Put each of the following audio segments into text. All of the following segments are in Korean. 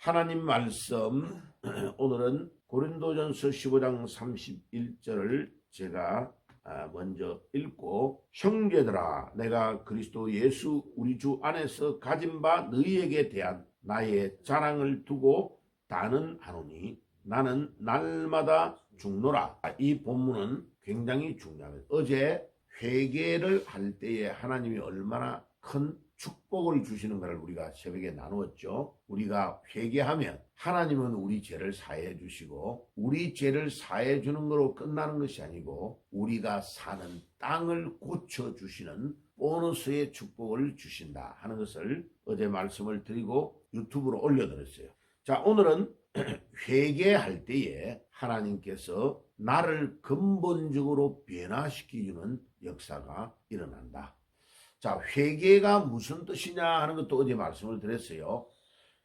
하나님 말씀 오늘은 고린도전서 15장 31절을 제가 먼저 읽고, 형제들아 내가 그리스도 예수 우리 주 안에서 가진 바 너희에게 대한 나의 자랑을 두고 단언하노니 나는 날마다 죽노라. 이 본문은 굉장히 중요합니다. 어제 회개를 할 때에 하나님이 얼마나 큰 축복을 주시는가를 우리가 새벽에 나누었죠. 우리가 회개하면 하나님은 우리 죄를 사해 주시고, 우리 죄를 사해 주는 것으로 끝나는 것이 아니고 우리가 사는 땅을 고쳐 주시는 보너스의 축복을 주신다 하는 것을 어제 말씀을 드리고 유튜브로 올려드렸어요. 자, 오늘은 회개할 때에 하나님께서 나를 근본적으로 변화시키는 역사가 일어난다. 자, 회개가 무슨 뜻이냐 하는 것도 어제 말씀을 드렸어요.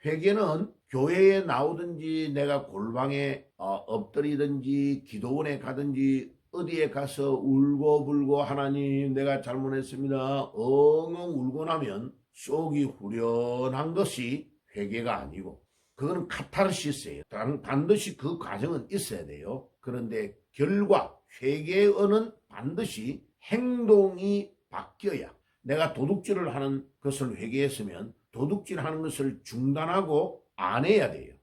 회개는 교회에 나오든지 내가 골방에 엎드리든지 기도원에 가든지 어디에 가서 울고불고 하나님 내가 잘못했습니다 엉엉 울고 나면 속이 후련한 것이 회개가 아니고, 그거는 카타르시스예요. 반드시 그 과정은 있어야 돼요. 그런데 결과 회개는 반드시 행동이 바뀌어야, 내가 도둑질을 하는 것을 회개했으면 도둑질하는 것을 중단하고 안 해야 돼요.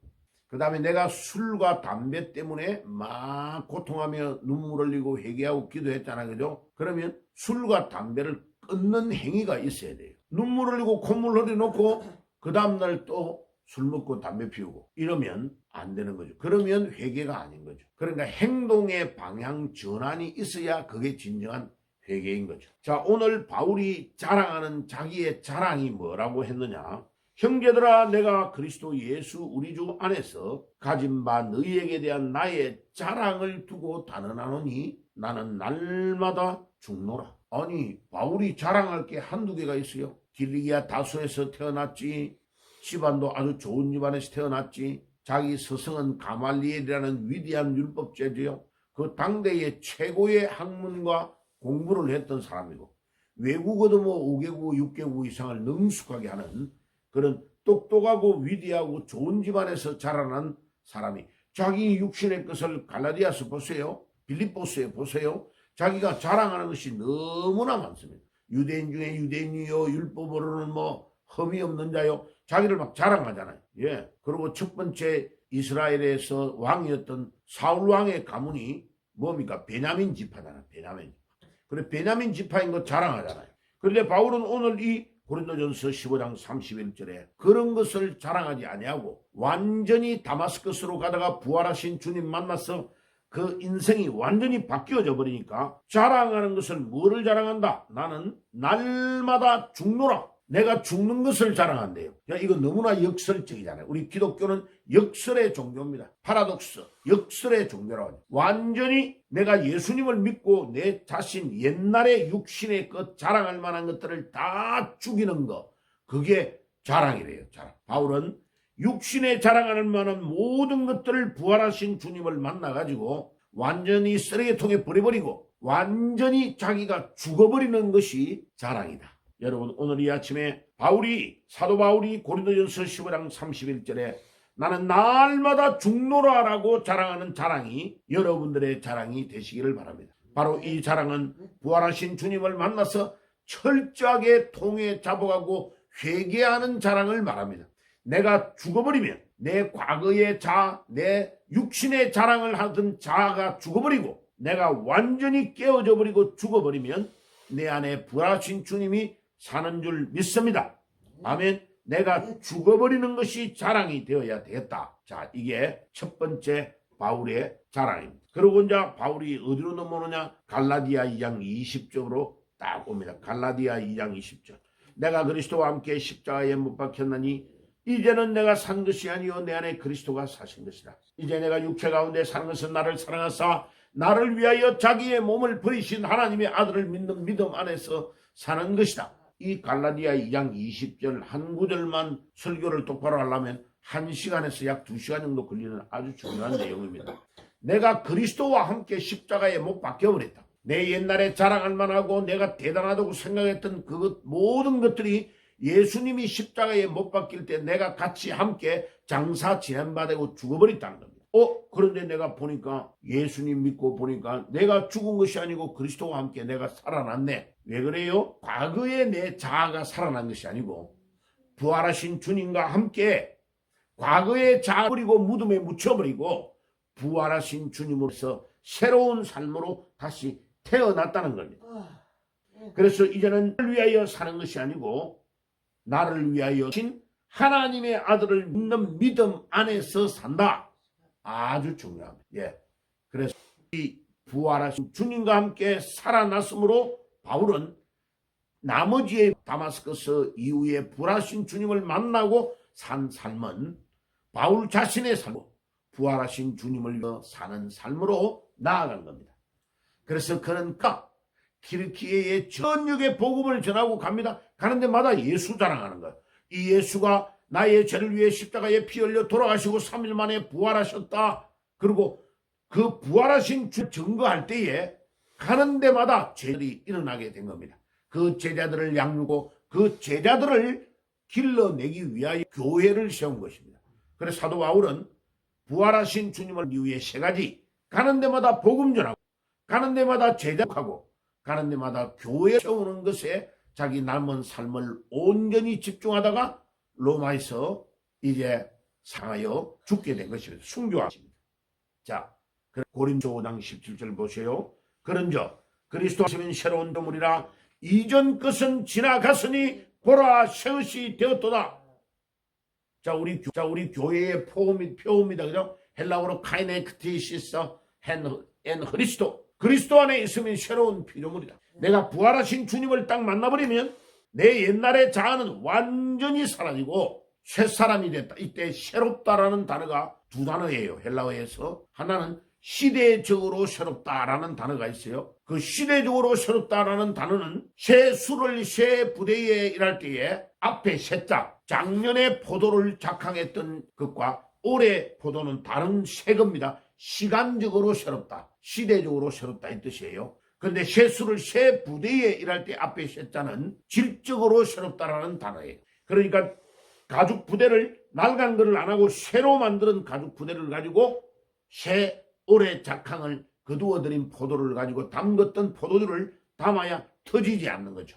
그 다음에 내가 술과 담배 때문에 막 고통하며 눈물 흘리고 회개하고 기도했잖아요. 그죠? 그러면 술과 담배를 끊는 행위가 있어야 돼요. 눈물 흘리고 콧물 흘려놓고 그 다음날 또 술 먹고 담배 피우고 이러면 안 되는 거죠. 그러면 회개가 아닌 거죠. 그러니까 행동의 방향 전환이 있어야 그게 진정한 회개인 거죠. 자, 오늘 바울이 자랑하는 자기의 자랑이 뭐라고 했느냐? 형제들아 내가 그리스도 예수 우리 주 안에서 가진 바 너희에게 대한 나의 자랑을 두고 단언하노니 나는 날마다 죽노라. 아니, 바울이 자랑할 게 한두 개가 있어요. 길리기아 다소에서 태어났지, 집안도 아주 좋은 집안에서 태어났지, 자기 스승은 가말리엘이라는 위대한 율법제도요, 그 당대의 최고의 학문과 공부를 했던 사람이고, 외국어도 뭐 5개국, 6개국 이상을 능숙하게 하는 그런 똑똑하고 위대하고 좋은 집안에서 자라난 사람이 자기 육신의 것을 갈라디아서 보세요. 빌립보서에 보세요. 자기가 자랑하는 것이 너무나 많습니다. 유대인 중에 유대인이요, 율법으로는 뭐 흠이 없는 자요, 자기를 막 자랑하잖아요. 예. 그리고 첫 번째 이스라엘에서 왕이었던 사울 왕의 가문이 뭡니까? 베냐민 지파잖아요. 베냐민. 그래, 베냐민 지파인 거 자랑하잖아요. 그런데 바울은 오늘 이 고린도전서 15장 31절에 그런 것을 자랑하지 아니하고 완전히 다마스커스로 가다가 부활하신 주님 만나서 그 인생이 완전히 바뀌어져 버리니까 자랑하는 것을 뭐를 자랑한다? 나는 날마다 죽노라. 내가 죽는 것을 자랑한대요. 야, 이거 너무나 역설적이잖아요. 우리 기독교는 역설의 종교입니다. 파라독스, 역설의 종교라고 하죠. 완전히 내가 예수님을 믿고 내 자신 옛날의 육신의 것 자랑할 만한 것들을 다 죽이는 거, 그게 자랑이래요. 자랑. 바울은 육신에 자랑할 만한 모든 것들을 부활하신 주님을 만나가지고 완전히 쓰레기통에 버려버리고 완전히 자기가 죽어버리는 것이 자랑이다. 여러분, 오늘 이 아침에 사도 바울이 고린도전서 15장 31절에 나는 날마다 죽노라라고 자랑하는 자랑이 여러분들의 자랑이 되시기를 바랍니다. 바로 이 자랑은 부활하신 주님을 만나서 철저하게 통에 잡아가고 회개하는 자랑을 말합니다. 내가 죽어버리면 내 과거의 내 육신의 자랑을 하던 자아가 죽어버리고 내가 완전히 깨어져 버리고 죽어버리면 내 안에 부활하신 주님이 사는 줄 믿습니다. 아멘. 내가 죽어버리는 것이 자랑이 되어야 되겠다. 자, 이게 첫 번째 바울의 자랑입니다. 그리고 이제 바울이 어디로 넘어오느냐? 갈라디아 2장 20절로 딱 옵니다. 갈라디아 2장 20절. 내가 그리스도와 함께 십자가에 못 박혔나니 이제는 내가 산 것이 아니요 내 안에 그리스도가 사신 것이다. 이제 내가 육체 가운데 사는 것은 나를 사랑하사 나를 위하여 자기의 몸을 버리신 하나님의 아들을 믿는 믿음 안에서 사는 것이다. 이 갈라디아 2장 20절 한 구절만 설교를 똑바로 하려면 1시간에서 약 2시간 정도 걸리는 아주 중요한 내용입니다. 내가 그리스도와 함께 십자가에 못 박혀버렸다. 내 옛날에 자랑할 만하고 내가 대단하다고 생각했던 모든 것들이 예수님이 십자가에 못 박힐 때 내가 같이 함께 장사 지난바되고 죽어버렸다는 겁니다. 그런데 내가 보니까 예수님 믿고 보니까 내가 죽은 것이 아니고 그리스도와 함께 내가 살아났네. 왜 그래요? 과거에 내 자아가 살아난 것이 아니고 부활하신 주님과 함께 과거의 자아 버리고 무덤에 묻혀버리고 부활하신 주님으로서 새로운 삶으로 다시 태어났다는 겁니다. 그래서 이제는 나를 위하여 사는 것이 아니고 나를 위하여 신 하나님의 아들을 믿는 믿음 안에서 산다. 아주 중요합니다. 그래서 이 부활하신 주님과 함께 살아났으므로 바울은 나머지의 다마스커스 이후에 부활하신 주님을 만나고 산 삶은 바울 자신의 삶으로 부활하신 주님을 사는 삶으로 나아간 겁니다. 그래서 그는 키르키에의 전역의 복음을 전하고 갑니다. 가는 데마다 예수 자랑하는 거예요. 이 예수가 나의 죄를 위해 십자가에 피 흘려 돌아가시고 3일 만에 부활하셨다. 그리고 그 부활하신 주 증거할 때에 가는 데마다 죄들이 일어나게 된 겁니다. 그 제자들을 양육하고 그 제자들을 길러내기 위하여 교회를 세운 것입니다. 그래서 사도 바울은 부활하신 주님을 이후에 세 가지, 가는 데마다 복음 전하고 가는 데마다 제자하고 가는 데마다 교회 세우는 것에 자기 남은 삶을 온전히 집중하다가 로마에서 이제 상하여 죽게 된 것입니다. 순교하십니다. 자, 고린도 5장 17절 보세요. 그런저 그리스도 하시면 새로운 동물이라 이전 것은 지나갔으니 보라 새 것이 되었도다. 자, 우리 교회의 표입니다. 그죠? 헬라어로 카이네크티시스 엔 그리스도. 그리스도 안에 있으면 새로운 피조물이다. 내가 부활하신 주님을 딱 만나버리면 내 옛날의 자아는 완전히 사라지고 새 사람이 됐다. 이때 새롭다라는 단어가 두 단어예요. 헬라어에서. 하나는 시대적으로 새롭다라는 단어가 있어요. 그 시대적으로 새롭다라는 단어는 새 술을 새 부대에 일할 때에 앞에 새자, 작년에 포도를 작황했던 것과 올해 포도는 다른 새 겁니다. 시간적으로 새롭다, 시대적으로 새롭다 이 뜻이에요. 그런데 새 술을 새 부대에 일할 때 앞에 새자는 질적으로 새롭다라는 단어예요. 그러니까 가죽 부대를 낡은 거를 안 하고 새로 만드는 가죽 부대를 가지고 새 올해 작황을 거두어들인 포도를 가지고 담궜던 포도주를 담아야 터지지 않는 거죠.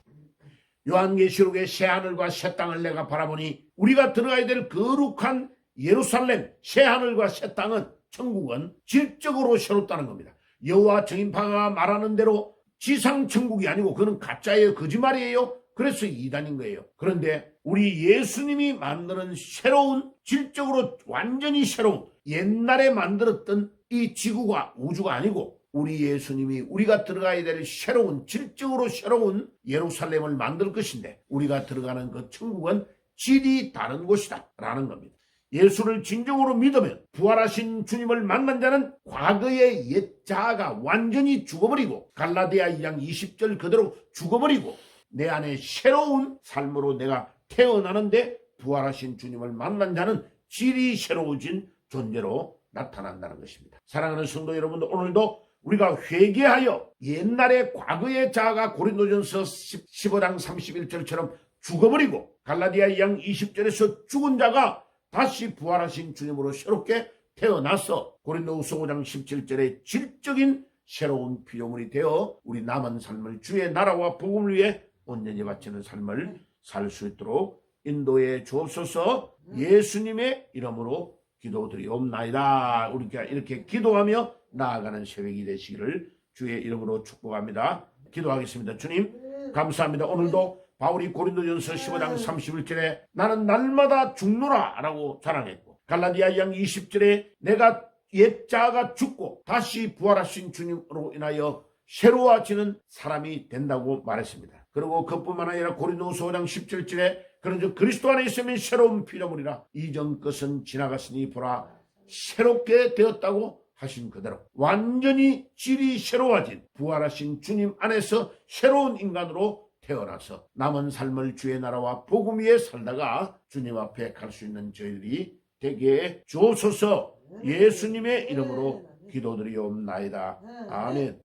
요한계시록의 새 하늘과 새 땅을 내가 바라보니 우리가 들어가야 될 거룩한 예루살렘, 새 하늘과 새 땅은, 천국은 질적으로 새롭다는 겁니다. 여호와 증인파가 말하는 대로 지상 천국이 아니고 그는 가짜예요, 거짓말이에요. 그래서 이단인 거예요. 그런데 우리 예수님이 만드는 새로운, 질적으로 완전히 새로운, 옛날에 만들었던 이 지구가 우주가 아니고 우리 예수님이 우리가 들어가야 될 새로운, 질적으로 새로운 예루살렘을 만들 것인데 우리가 들어가는 그 천국은 질이 다른 곳이다 라는 겁니다. 예수를 진정으로 믿으면 부활하신 주님을 만난 자는 과거의 옛 자아가 완전히 죽어버리고 갈라디아 2장 20절 그대로 죽어버리고 내 안에 새로운 삶으로 내가 태어나는데 부활하신 주님을 만난 자는 질이 새로워진 존재로 나타난다는 것입니다. 사랑하는 성도 여러분들, 오늘도 우리가 회개하여 옛날의 과거의 자아가 고린도전서 15장 31절처럼 죽어버리고 갈라디아 2장 20절에서 죽은 자가 다시 부활하신 주님으로 새롭게 태어나서 고린도후서 5장 17절에 질적인 새로운 피조물이 되어 우리 남은 삶을 주의 나라와 복음을 위해 온전히 바치는 삶을 살 수 있도록 인도해 주옵소서. 예수님의 이름으로 기도드리옵나이다. 우리가 이렇게 기도하며 나아가는 새벽이 되시기를 주의 이름으로 축복합니다. 기도하겠습니다. 주님 감사합니다. 오늘도 바울이 고린도전서 15장 31절에 나는 날마다 죽노라 라고 자랑했고 갈라디아 2장 20절에 내가 옛 자아가 죽고 다시 부활하신 주님으로 인하여 새로워지는 사람이 된다고 말했습니다. 그리고 그뿐만 아니라 고린도후서 5장 17절에 그런즉 그리스도 안에 있으면 새로운 피조물이라 이전 것은 지나갔으니 보라 새롭게 되었다고 하신 그대로 완전히 질이 새로워진 부활하신 주님 안에서 새로운 인간으로 태어나서 남은 삶을 주의 나라와 복음 위에 살다가 주님 앞에 갈 수 있는 저희들이 되게 주옵소서. 예수님의 이름으로 기도드리옵나이다. 아멘.